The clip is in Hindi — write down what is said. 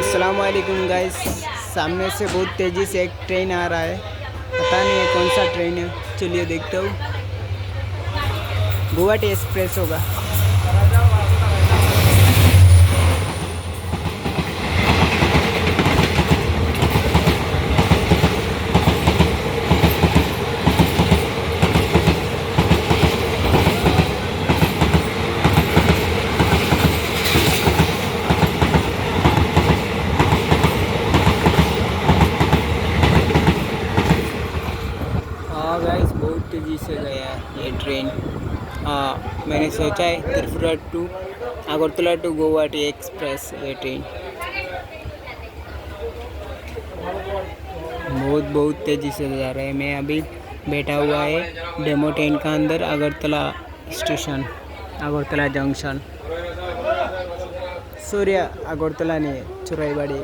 अस्सलामुअलैकुम गाइस। सामने से बहुत तेज़ी से एक ट्रेन आ रहा है। पता नहीं है कौन सा ट्रेन है, चलिए देखता हूँ। गुवाहाटी एक्सप्रेस होगा। हाँ गाइस, बहुत तेज़ी से गया है ये ट्रेन। हाँ, मैंने सोचा है Tripura to Agartala to Guwahati express ये ट्रेन बहुत बहुत तेज़ी से जा रहा है। मैं अभी बैठा हुआ है डेमो ट्रेन का अंदर, अगरतला स्टेशन, अगरतला जंक्शन। सूर्या अगरतला नहीं है, चुराईबाड़ी।